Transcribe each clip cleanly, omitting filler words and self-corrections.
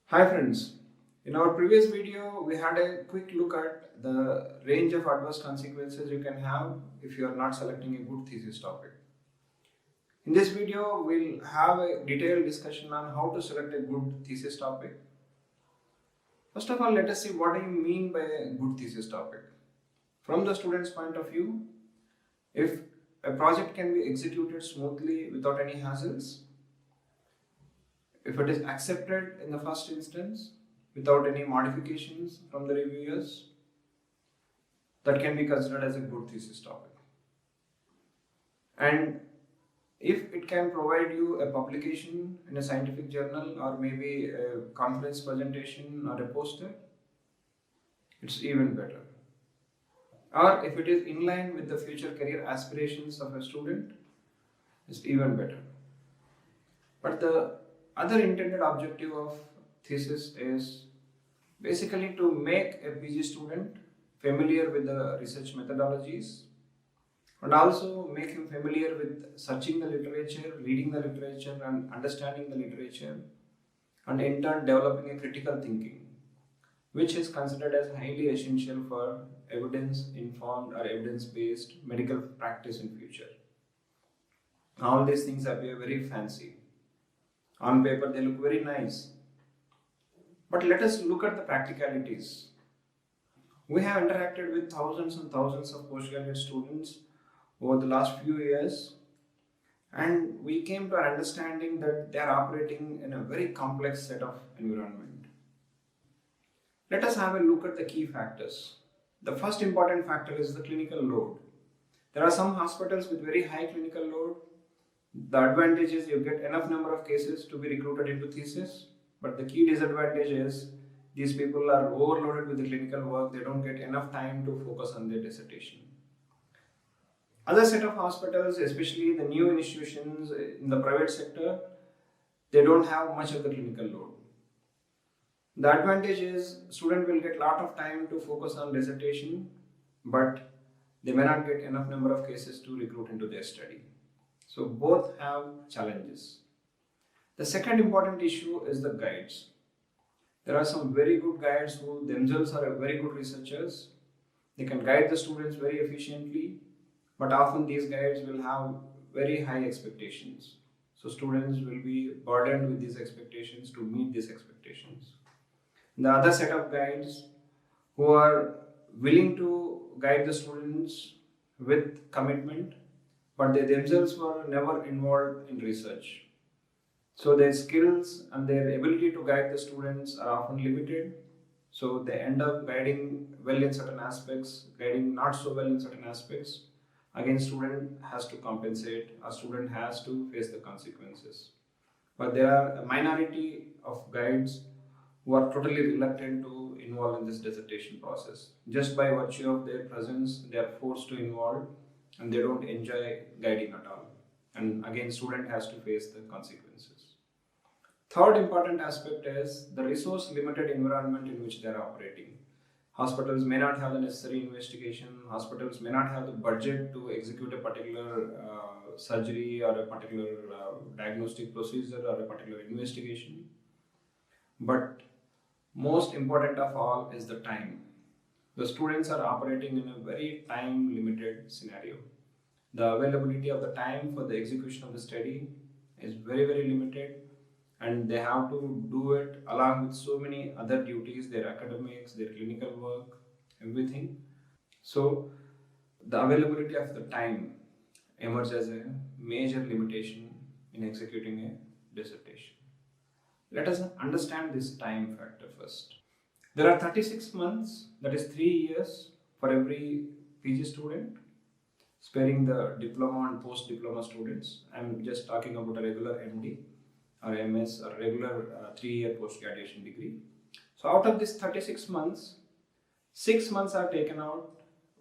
Hi friends, in our previous video we had a quick look at the range of adverse consequences you can have if you are not selecting a good thesis topic. In this video we'll have a detailed discussion on how to select a good thesis topic. First of all, let us see what do you mean by a good thesis topic. From the student's point of view, if a project can be executed smoothly without any hassles, if it is accepted in the first instance without any modifications from the reviewers, that can be considered as a good thesis topic. And if it can provide you a publication in a scientific journal or maybe a conference presentation or a poster, it's even better. Or if it is in line with the future career aspirations of a student, it's even better. But the other intended objective of thesis is basically to make a PG student familiar with the research methodologies and also make him familiar with searching the literature, reading the literature and understanding the literature, and in turn developing a critical thinking, which is considered as highly essential for evidence informed or evidence based medical practice in future. All these things appear very fancy. On paper they look very nice. But let us look at the practicalities. We have interacted with thousands and thousands of postgraduate students over the last few years, and we came to an understanding that they are operating in a very complex set of environment. Let us have a look at the key factors. The first important factor is the clinical load. There are some hospitals with very high clinical load. The advantage is you get enough number of cases to be recruited into thesis, but the key disadvantage is these people are overloaded with the clinical work. They don't get enough time to focus on their dissertation. Other set of hospitals, especially the new institutions in the private sector, they don't have much of the clinical load. The advantage is student will get lot of time to focus on dissertation, but they may not get enough number of cases to recruit into their study. So both have challenges. The second important issue is the guides. There are some very good guides who themselves are very good researchers. They can guide the students very efficiently, but often these guides will have very high expectations. So students will be burdened with these expectations to meet these expectations. The other set of guides who are willing to guide the students with commitment, but they themselves were never involved in research. So their skills and their ability to guide the students are often limited. So they end up guiding well in certain aspects, guiding not so well in certain aspects. Again, student has to compensate, a student has to face the consequences. But there are a minority of guides who are totally reluctant to involve in this dissertation process. Just by virtue of their presence, they are forced to involve and they don't enjoy guiding at all. And again, student has to face the consequences. Third important aspect is the resource limited environment in which they are operating. Hospitals may not have the necessary investigation, hospitals may not have the budget to execute a particular surgery or a particular diagnostic procedure or a particular investigation. But most important of all is the time. The students are operating in a very time limited scenario. The availability of the time for the execution of the study is very limited, and they have to do it along with so many other duties, their academics, their clinical work, everything. So the availability of the time emerges as a major limitation in executing a dissertation. Let us understand this time factor first. There are 36 months, that is 3 years for every PG student, sparing the diploma and post-diploma students. I am just talking about a regular MD or MS or regular 3-year post-graduation degree. So out of this 36 months, 6 months are taken out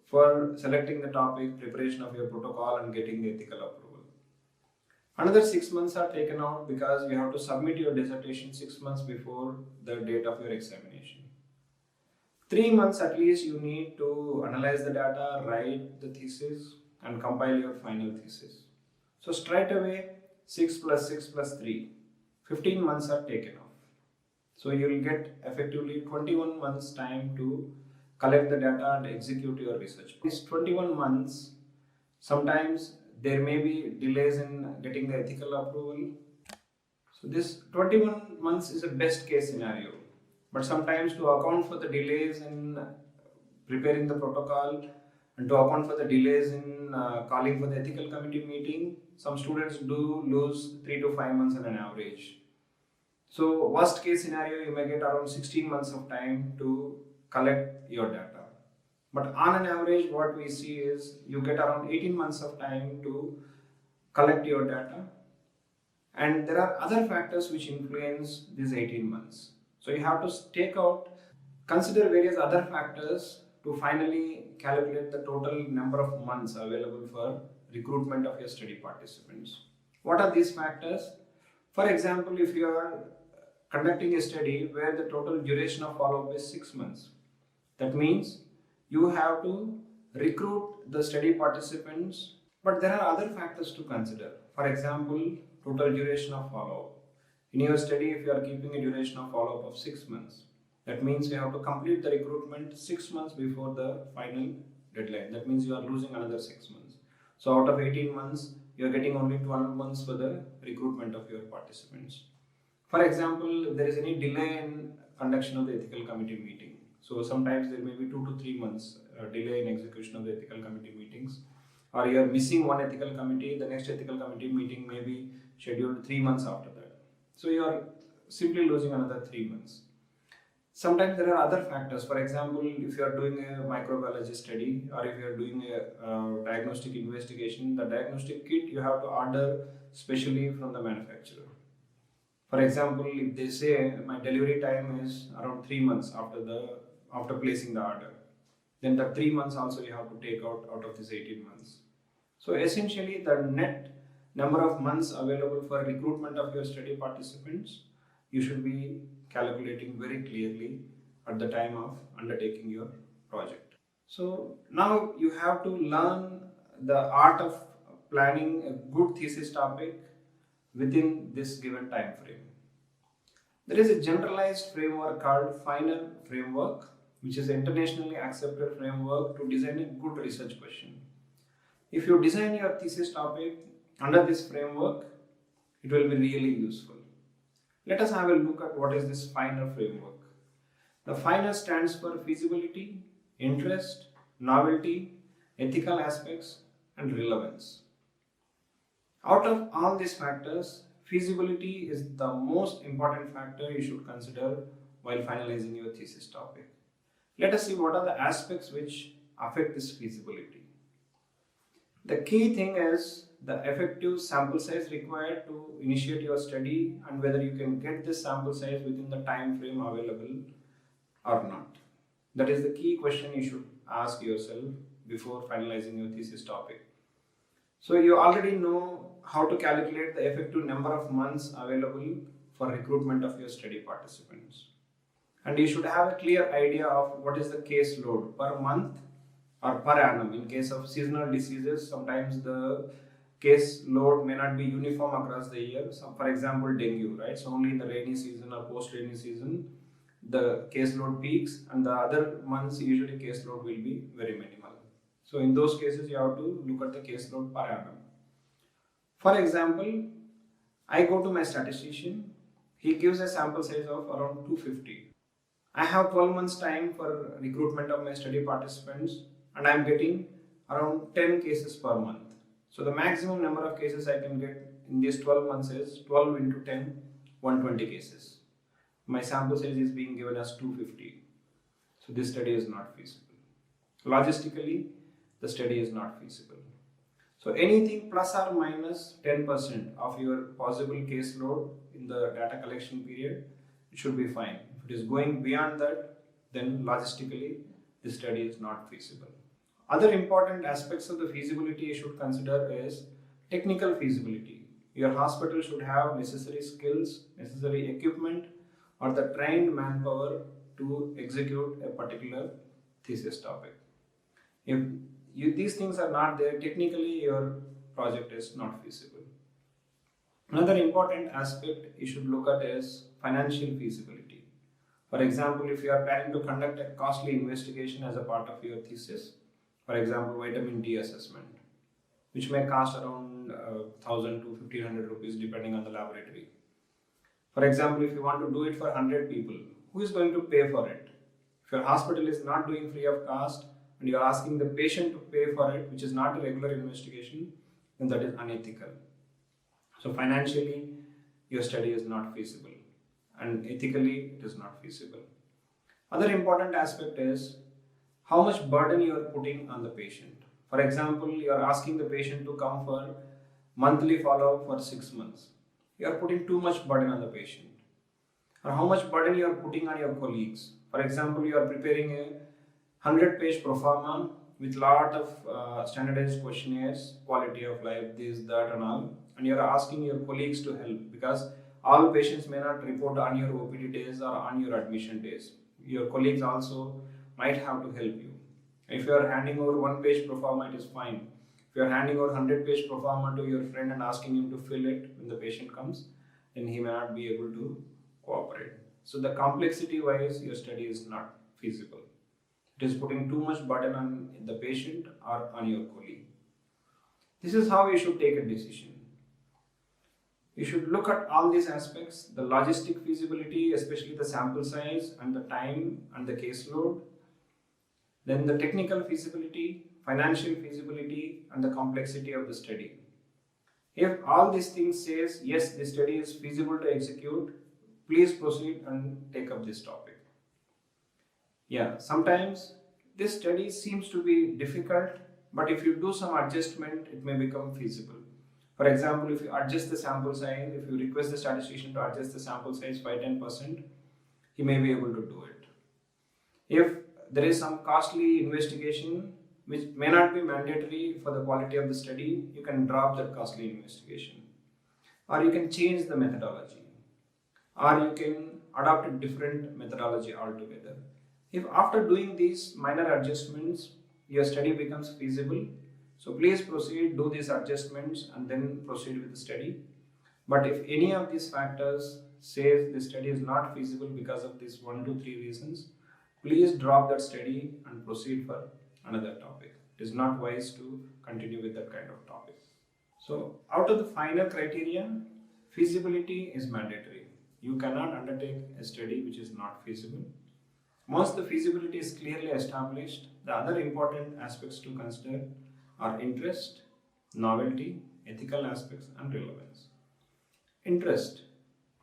for selecting the topic, preparation of your protocol and getting the ethical approval. Another 6 months are taken out because you have to submit your dissertation 6 months before the date of your examination. 3 months at least you need to analyze the data, write the thesis and compile your final thesis. So straight away 6 plus 6 plus 3, 15 months are taken off. So you will get effectively 21 months time to collect the data and execute your research. These 21 months, sometimes there may be delays in getting the ethical approval. So this 21 months is a best case scenario. But sometimes to account for the delays in preparing the protocol and to account for the delays in calling for the ethical committee meeting, some students do lose 3 to 5 months on an average. So worst case scenario, you may get around 16 months of time to collect your data. But on an average, what we see is you get around 18 months of time to collect your data. And there are other factors which influence these 18 months. So you have to consider various other factors to finally calculate the total number of months available for recruitment of your study participants. What are these factors? For example, if you are conducting a study where the total duration of follow-up is 6 months, that means you have to recruit the study participants, but there are other factors to consider. For example, total duration of follow-up. In your study, if you are keeping a duration of follow-up of 6 months, that means you have to complete the recruitment 6 months before the final deadline. That means you are losing another 6 months. So out of 18 months, you are getting only 12 months for the recruitment of your participants. For example, if there is any delay in conduction of the ethical committee meeting, so sometimes there may be 2 to 3 months delay in execution of the ethical committee meetings, or you are missing one ethical committee, the next ethical committee meeting may be scheduled 3 months after that. So you are simply losing another 3 months. Sometimes there are other factors. For example, if you are doing a microbiology study or if you are doing a diagnostic investigation, the diagnostic kit you have to order specially from the manufacturer. For example, if they say my delivery time is around 3 months after placing the order, then the 3 months also you have to take out of this 18 months. So essentially the net number of months available for recruitment of your study participants, you should be calculating very clearly at the time of undertaking your project. So now you have to learn the art of planning a good thesis topic within this given time frame. There is a generalized framework called FINER framework, which is an internationally accepted framework to design a good research question. If you design your thesis topic under this framework, it will be really useful. Let us have a look at what is this FINER framework. The FINER stands for feasibility, interest, novelty, ethical aspects, and relevance. Out of all these factors, feasibility is the most important factor you should consider while finalizing your thesis topic. Let us see what are the aspects which affect this feasibility. The key thing is the effective sample size required to initiate your study and whether you can get this sample size within the time frame available or not. That is the key question you should ask yourself before finalizing your thesis topic. So you already know how to calculate the effective number of months available for recruitment of your study participants. And you should have a clear idea of what is the case load per month or per annum. In case of seasonal diseases, sometimes the case load may not be uniform across the year. So for example, dengue, right? So only in the rainy season or post-rainy season, the case load peaks, and the other months usually case load will be very minimal. So in those cases, you have to look at the case load per annum. For example, I go to my statistician. He gives a sample size of around 250. I have 12 months time for recruitment of my study participants, and I am getting around 10 cases per month. So the maximum number of cases I can get in these 12 months is 12 into 10, 120 cases. My sample size is being given as 250. So this study is not feasible. Logistically, the study is not feasible. So anything plus or minus 10% of your possible case load in the data collection period, it should be fine. If it is going beyond that, then logistically, the study is not feasible. Other important aspects of the feasibility you should consider is technical feasibility. Your hospital should have necessary skills, necessary equipment, or the trained manpower to execute a particular thesis topic. If these things are not there, technically your project is not feasible. Another important aspect you should look at is financial feasibility. For example, if you are planning to conduct a costly investigation as a part of your thesis, for example, vitamin D assessment, which may cost around 1000 to 1500 rupees depending on the laboratory. For example, if you want to do it for 100 people, who is going to pay for it? If your hospital is not doing free of cost and you are asking the patient to pay for it, which is not a regular investigation, then that is unethical. So financially, your study is not feasible, and ethically, it is not feasible. Other important aspect is how much burden you are putting on the patient. For example, you are asking the patient to come for monthly follow-up for 6 months. You are putting too much burden on the patient. Or how much burden you are putting on your colleagues. For example, you are preparing a 100-page pro forma with lot of standardized questionnaires, quality of life, this, that and all, and you are asking your colleagues to help because all patients may not report on your OPD days or on your admission days. Your colleagues also might have to help you. If you are handing over 1-page pro forma, it is fine. If you are handing over 100-page pro forma to your friend and asking him to fill it when the patient comes, then he may not be able to cooperate. So the complexity wise, your study is not feasible. It is putting too much burden on the patient or on your colleague. This is how you should take a decision. You should look at all these aspects, the logistic feasibility, especially the sample size and the time and the caseload, then the technical feasibility, financial feasibility, and the complexity of the study. If all these things says, yes, this study is feasible to execute, please proceed and take up this topic. Yeah, sometimes this study seems to be difficult, but if you do some adjustment, it may become feasible. For example, if you adjust the sample size, if you request the statistician to adjust the sample size by 10%, he may be able to do it. If there is some costly investigation which may not be mandatory for the quality of the study, you can drop that costly investigation. Or you can change the methodology. Or you can adopt a different methodology altogether. If after doing these minor adjustments, your study becomes feasible, so please proceed, do these adjustments and then proceed with the study. But if any of these factors says the study is not feasible because of these 1 to 3 reasons, please drop that study and proceed for another topic. It is not wise to continue with that kind of topic. So out of the final criteria, feasibility is mandatory. You cannot undertake a study which is not feasible. Once the feasibility is clearly established, the other important aspects to consider are interest, novelty, ethical aspects, and relevance. Interest.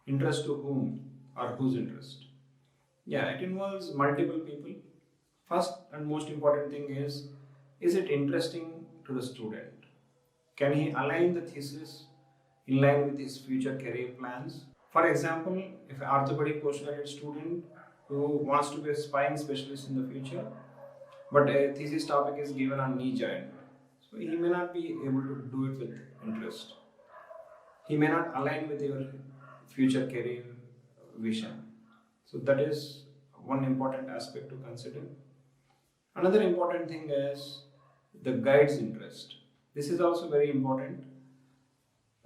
Interest to whom or whose interest? Yeah, it involves multiple people. First and most important thing is it interesting to the student? Can he align the thesis in line with his future career plans? For example, if an orthopedic postgraduate student who wants to be a spine specialist in the future, but a thesis topic is given on knee joint, so he may not be able to do it with interest. He may not align with your future career vision. So that is one important aspect to consider. Another important thing is the guide's interest. This is also very important.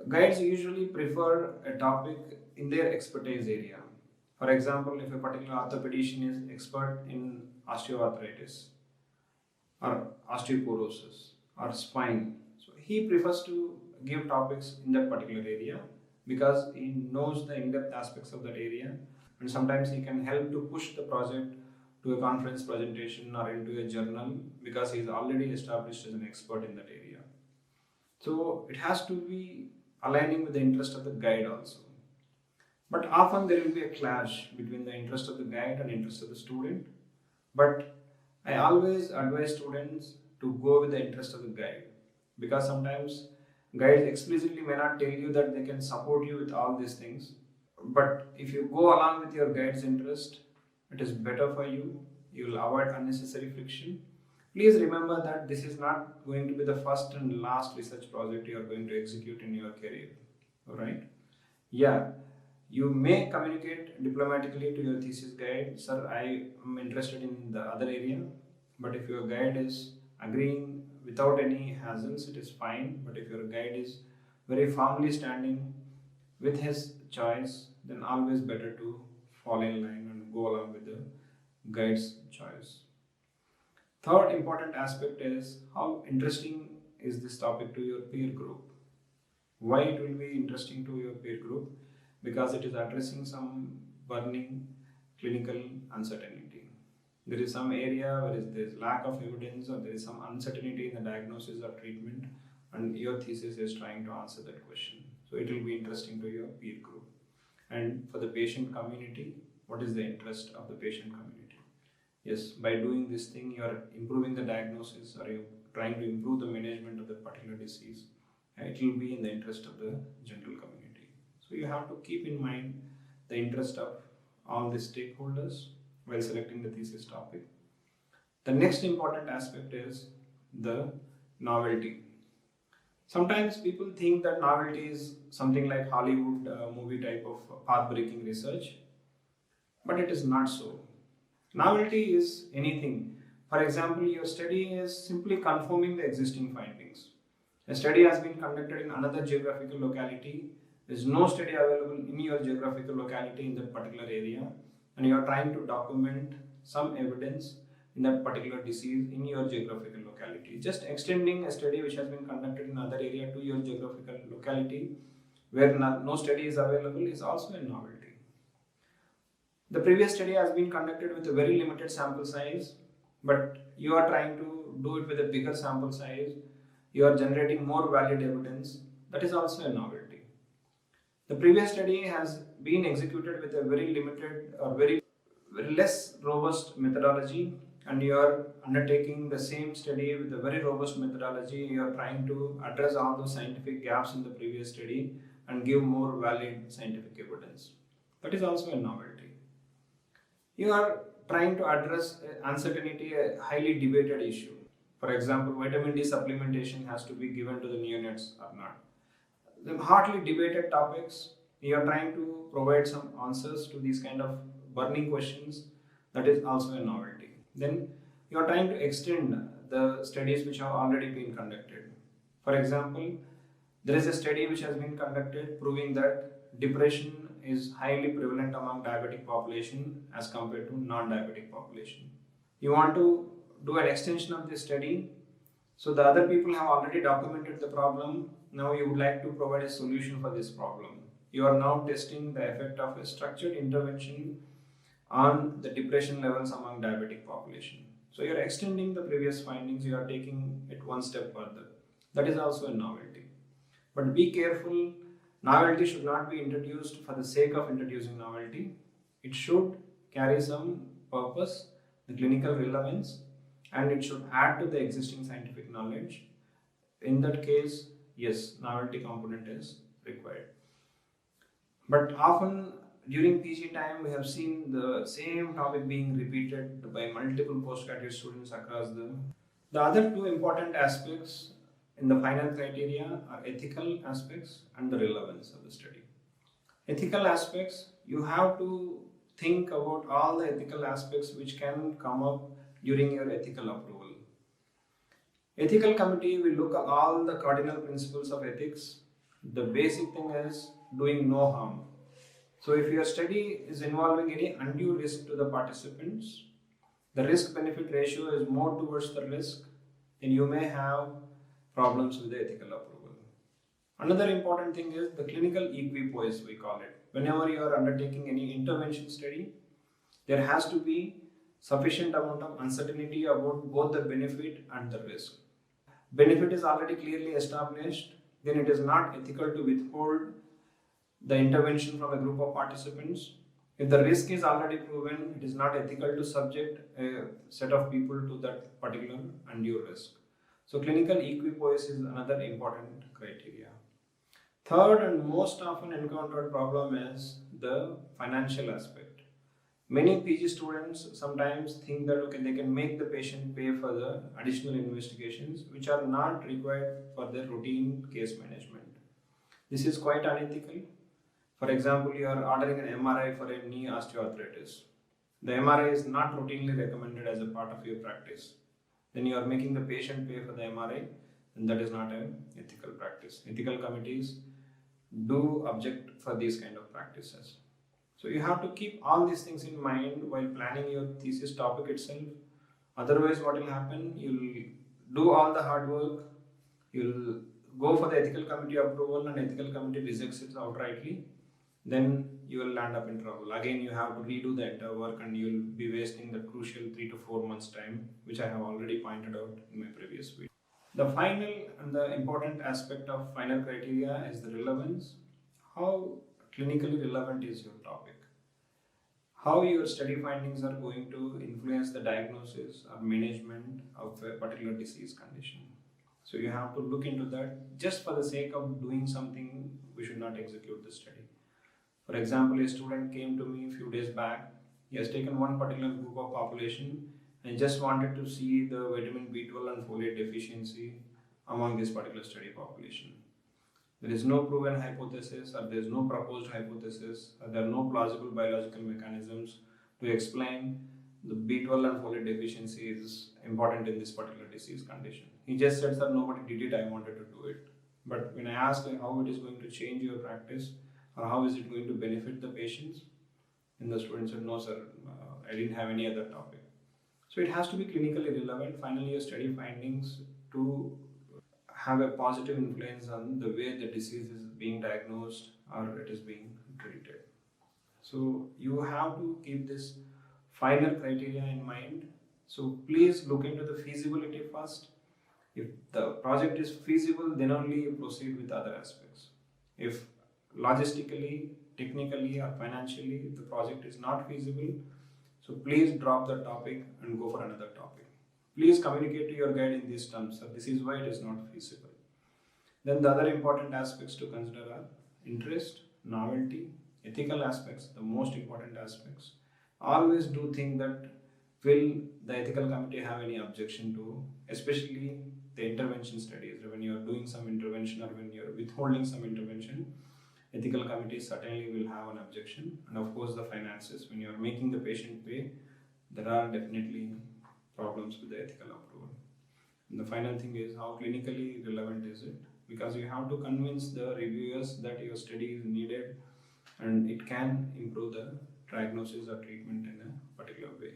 Guides usually prefer a topic in their expertise area. For example, if a particular orthopedician is expert in osteoarthritis or osteoporosis or spine, so he prefers to give topics in that particular area because he knows the in-depth aspects of that area, and sometimes he can help to push the project to a conference presentation or into a journal because he is already established as an expert in that area. So it has to be aligning with the interest of the guide also. But often there will be a clash between the interest of the guide and interest of the student. But I always advise students to go with the interest of the guide, because sometimes guides explicitly may not tell you that they can support you with all these things. But if you go along with your guide's interest, it is better for you. You will avoid unnecessary friction. Please remember that this is not going to be the first and last research project you are going to execute in your career. Alright? Yeah, you may communicate diplomatically to your thesis guide, sir, I am interested in the other area. But if your guide is agreeing without any hassles, it is fine. But if your guide is very firmly standing with his choice, then always better to fall in line and go along with the guide's choice. Third important aspect is how interesting is this topic to your peer group. Why it will be interesting to your peer group? Because it is addressing some burning clinical uncertainty. There is some area where there is lack of evidence or there is some uncertainty in the diagnosis or treatment, and your thesis is trying to answer that question. So it will be interesting to your peer group. And for the patient community, what is the interest of the patient community? Yes, by doing this thing, you are improving the diagnosis or you are trying to improve the management of the particular disease. It will be in the interest of the general community. So you have to keep in mind the interest of all the stakeholders while selecting the thesis topic. The next important aspect is the novelty. Sometimes people think that novelty is something like Hollywood movie type of path-breaking research, but it is not so. Novelty is anything. For example, your study is simply confirming the existing findings. A study has been conducted in another geographical locality. There is no study available in your geographical locality in that particular area, and you are trying to document some evidence in that particular disease in your geographical locality. Just extending a study which has been conducted in another area to your geographical locality where no study is available is also a novelty. The previous study has been conducted with a very limited sample size, but you are trying to do it with a bigger sample size. You are generating more valid evidence. That is also a novelty. The previous study has been executed with a very limited or very less robust methodology, and you are undertaking the same study with a very robust methodology. You are trying to address all those scientific gaps in the previous study and give more valid scientific evidence. That is also a novelty. You are trying to address uncertainty, a highly debated issue. For example, vitamin D supplementation has to be given to the neonates or not. The hotly debated topics, you are trying to provide some answers to these kind of burning questions. That is also a novelty. Then you are trying to extend the studies which have already been conducted. For example, there is a study which has been conducted proving that depression is highly prevalent among diabetic population as compared to non-diabetic population. You want to do an extension of this study, so the other people have already documented the problem. Now you would like to provide a solution for this problem. You are now testing the effect of a structured intervention on the depression levels among diabetic population. So you are extending the previous findings, you are taking it one step further. That is also a novelty. But be careful, novelty should not be introduced for the sake of introducing novelty. It should carry some purpose, the clinical relevance, and it should add to the existing scientific knowledge. In that case, yes, novelty component is required. But often during PG time, we have seen the same topic being repeated by multiple postgraduate students across the other two important aspects in the final criteria are ethical aspects and the relevance of the study. Ethical aspects, you have to think about all the ethical aspects which can come up during your ethical approval. Ethical committee will look at all the cardinal principles of ethics. The basic thing is doing no harm. So if your study is involving any undue risk to the participants, the risk-benefit ratio is more towards the risk, then you may have problems with the ethical approval. Another important thing is the clinical equipoise, we call it. Whenever you are undertaking any intervention study, there has to be sufficient amount of uncertainty about both the benefit and the risk. Benefit is already clearly established, then it is not ethical to withhold the intervention from a group of participants. If the risk is already proven, it is not ethical to subject a set of people to that particular undue risk. So clinical equipoise is another important criteria. Third and most often encountered problem is the financial aspect. Many PG students sometimes think that they can make the patient pay for the additional investigations which are not required for their routine case management. This is quite unethical. For example, you are ordering an MRI for a knee osteoarthritis. The MRI is not routinely recommended as a part of your practice. Then you are making the patient pay for the MRI, and that is not an ethical practice. Ethical committees do object for these kind of practices. So you have to keep all these things in mind while planning your thesis topic itself. Otherwise, what will happen? You'll do all the hard work, you'll go for the ethical committee approval, and ethical committee rejects it outrightly. Then you will land up in trouble. Again, you have to redo the entire work, and you'll be wasting the crucial 3 to 4 months time, which I have already pointed out in my previous video. The final and the important aspect of final criteria is the relevance. How clinically relevant is your topic? How your study findings are going to influence the diagnosis or management of a particular disease condition. So you have to look into that. Just for the sake of doing something, we should not execute the study. For example, a student came to me a few days back. He has taken one particular group of population and just wanted to see the vitamin B12 and folate deficiency among this particular study population. There is no proven hypothesis, or there is no proposed hypothesis, or there are no plausible biological mechanisms to explain the B12 and folate deficiency is important in this particular disease condition. He just said that nobody did it, I wanted to do it. But when I asked how it is going to change your practice, or how is it going to benefit the patients, and the student said, no sir, I didn't have any other topic. So it has to be clinically relevant. Finally, your study findings to have a positive influence on the way the disease is being diagnosed or it is being treated. So you have to keep this final criteria in mind. So please look into the feasibility first. If the project is feasible, then only you proceed with other aspects. If logistically, technically or financially the project is not feasible, so please drop the topic and go for another topic. Please communicate to your guide in these terms, so this is why it is not feasible. Then the other important aspects to consider are interest, novelty, ethical aspects, the most important aspects. Always do think that will the ethical committee have any objection to, especially the intervention studies. When you are doing some intervention or when you are withholding some intervention, ethical committee certainly will have an objection. And of course the finances, when you are making the patient pay, there are definitely problems with the ethical approval. And the final thing is how clinically relevant is it, because you have to convince the reviewers that your study is needed and it can improve the diagnosis or treatment in a particular way.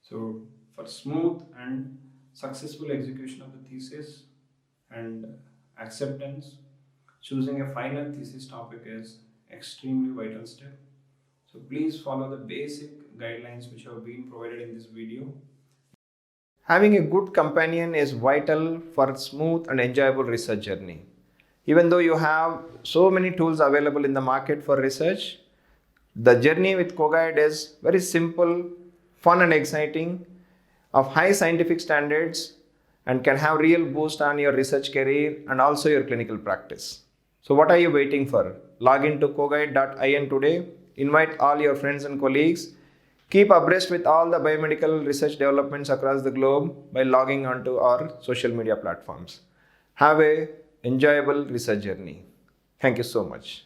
So for smooth and successful execution of the thesis and acceptance, choosing a final thesis topic is extremely vital step. So please follow the basic guidelines which have been provided in this video. Having a good companion is vital for a smooth and enjoyable research journey. Even though you have so many tools available in the market for research, the journey with CoGuide is very simple, fun and exciting, of high scientific standards, and can have real boost on your research career and also your clinical practice. So what are you waiting for? Log into coguide.in today, invite all your friends and colleagues. Keep abreast with all the biomedical research developments across the globe by logging onto our social media platforms. Have a enjoyable research journey. Thank you so much.